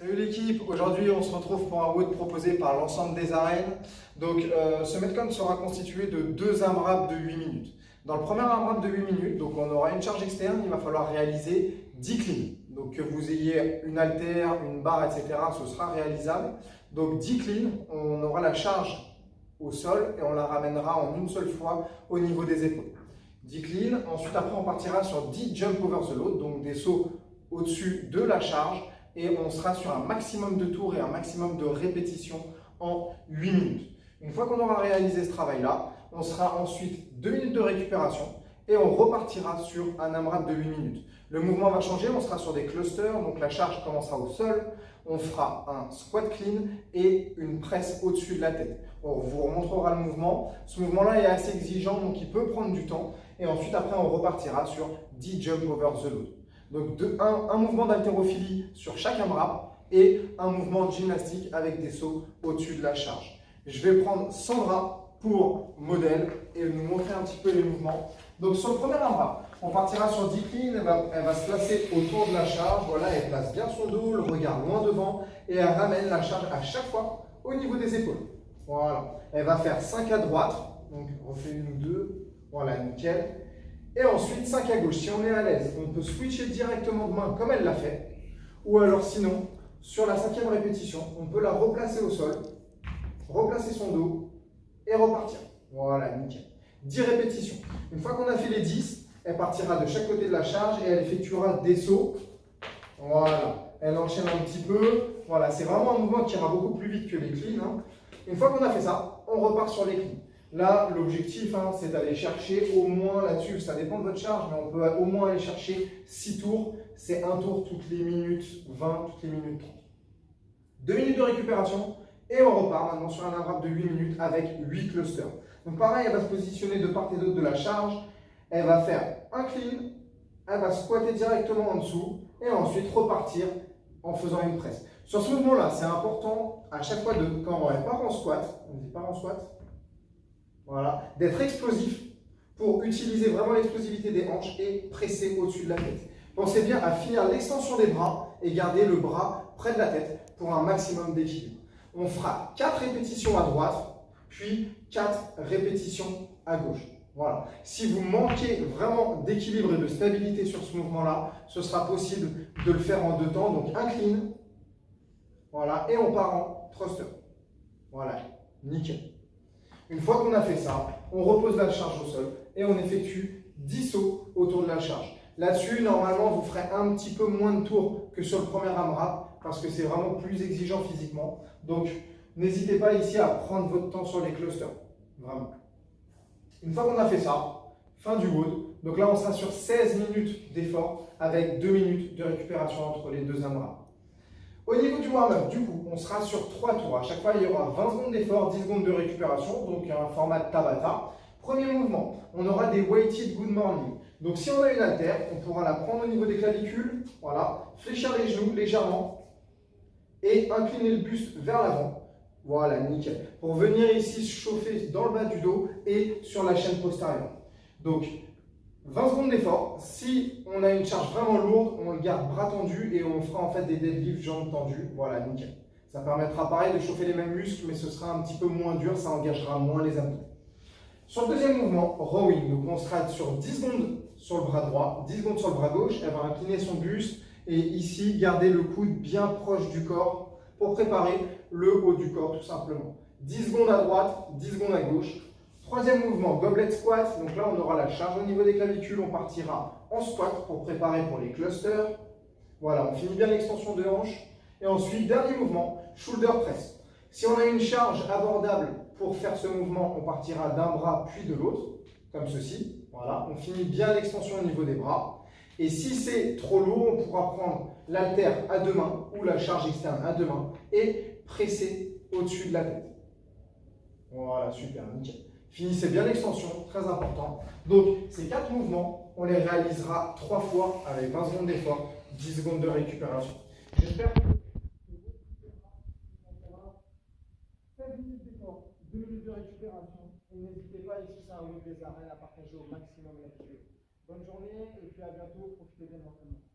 Salut l'équipe, aujourd'hui on se retrouve pour un WOD proposé par l'ensemble des arènes. Donc ce Metcon sera constitué de deux AMRAP de 8 minutes. Dans le premier AMRAP de 8 minutes, donc on aura une charge externe, il va falloir réaliser 10 cleans. Donc que vous ayez une haltère, une barre, etc., ce sera réalisable. Donc 10 cleans, on aura la charge au sol et on la ramènera en une seule fois au niveau des épaules. 10 cleans, ensuite après on partira sur 10 jump over the load, donc des sauts au-dessus de la charge. Et on sera sur un maximum de tours et un maximum de répétitions en 8 minutes. Une fois qu'on aura réalisé ce travail-là, on sera ensuite 2 minutes de récupération et on repartira sur un AMRAP de 8 minutes. Le mouvement va changer, on sera sur des clusters, donc la charge commencera au sol, on fera un squat clean et une presse au-dessus de la tête. On vous remontrera le mouvement. Ce mouvement-là est assez exigeant, donc il peut prendre du temps. Et ensuite, après, on repartira sur 10 jump over the load. Donc un mouvement d'haltérophilie sur chaque AMRAP et un mouvement de gymnastique avec des sauts au-dessus de la charge. Je vais prendre Sandra pour modèle et nous montrer un petit peu les mouvements. Donc sur le premier AMRAP, on partira sur 10 cleans, elle va se placer autour de la charge. Voilà, elle place bien son dos, le regard loin devant et elle ramène la charge à chaque fois au niveau des épaules. Voilà, elle va faire 5 à droite, donc on fait une ou deux, voilà, nickel. Et ensuite 5 à gauche. Si on est à l'aise, on peut switcher directement de main comme elle l'a fait. Ou alors sinon, sur la 5e répétition, on peut la replacer au sol, replacer son dos et repartir. Voilà, nickel. 10 répétitions. Une fois qu'on a fait les 10, elle partira de chaque côté de la charge et elle effectuera des sauts. Voilà, elle enchaîne un petit peu. Voilà, c'est vraiment un mouvement qui ira beaucoup plus vite que les cleans, hein. Une fois qu'on a fait ça, on repart sur les cleans. Là, l'objectif, c'est d'aller chercher au moins là-dessus, ça dépend de votre charge, mais on peut au moins aller chercher 6 tours. C'est un tour toutes les minutes 20, toutes les minutes 30. 2 minutes de récupération et on repart maintenant sur un AMRAP de 8 minutes avec 8 clusters. Donc pareil, elle va se positionner de part et d'autre de la charge. Elle va faire un clean, elle va squatter directement en dessous et ensuite repartir en faisant une presse. Sur ce mouvement-là, c'est important à chaque fois quand elle part en squat, on dit part en squat, voilà, d'être explosif pour utiliser vraiment l'explosivité des hanches et presser au-dessus de la tête. Pensez bien à finir l'extension des bras et garder le bras près de la tête pour un maximum d'équilibre. On fera 4 répétitions à droite, puis 4 répétitions à gauche. Voilà. Si vous manquez vraiment d'équilibre et de stabilité sur ce mouvement-là, ce sera possible de le faire en 2 temps. Donc un clean, voilà, et on part en thruster. Voilà, nickel. Une fois qu'on a fait ça, on repose la charge au sol et on effectue 10 sauts autour de la charge. Là-dessus, normalement, vous ferez un petit peu moins de tours que sur le premier AMRAP parce que c'est vraiment plus exigeant physiquement. Donc, n'hésitez pas ici à prendre votre temps sur les clusters. Vraiment. Une fois qu'on a fait ça, fin du WOD. Donc là, on sera sur 16 minutes d'effort avec 2 minutes de récupération entre les deux AMRAP. Au niveau du warm-up, du coup, on sera sur 3 tours. À chaque fois, il y aura 20 secondes d'effort, 10 secondes de récupération, donc un format de Tabata. Premier mouvement, on aura des weighted good morning. Donc si on a une haltère, on pourra la prendre au niveau des clavicules, voilà, fléchir les genoux légèrement et incliner le buste vers l'avant. Voilà, nickel. Pour venir ici se chauffer dans le bas du dos et sur la chaîne postérieure. Donc, 20 secondes d'effort. Si on a une charge vraiment lourde, on le garde bras tendus et on fera en fait des deadlifts jambes tendues. Voilà, nickel. Ça permettra pareil de chauffer les mêmes muscles, mais ce sera un petit peu moins dur, ça engagera moins les abdos. Sur le deuxième mouvement, rowing, donc on sera sur 10 secondes sur le bras droit, 10 secondes sur le bras gauche. Elle va incliner son buste et ici garder le coude bien proche du corps pour préparer le haut du corps tout simplement. 10 secondes à droite, 10 secondes à gauche. Troisième mouvement, goblet squat. Donc là, on aura la charge au niveau des clavicules. On partira en squat pour préparer pour les clusters. Voilà, on finit bien l'extension de hanche. Et ensuite, dernier mouvement, shoulder press. Si on a une charge abordable pour faire ce mouvement, on partira d'un bras puis de l'autre, comme ceci. Voilà, on finit bien l'extension au niveau des bras. Et si c'est trop lourd, on pourra prendre l'haltère à 2 mains ou la charge externe à 2 mains et presser au-dessus de la tête. Voilà, super, nickel. Finissez bien l'extension, très important. Donc, ces 4 mouvements, on les réalisera 3 fois avec 20 secondes d'effort, 10 secondes de récupération. J'espère que 16 minutes d'effort, 2 minutes de récupération. Et n'hésitez pas, ici, c'est un WOD des arènes à partager au maximum la vidéo. Bonne journée et puis à bientôt. Profitez bien de l'entraînement.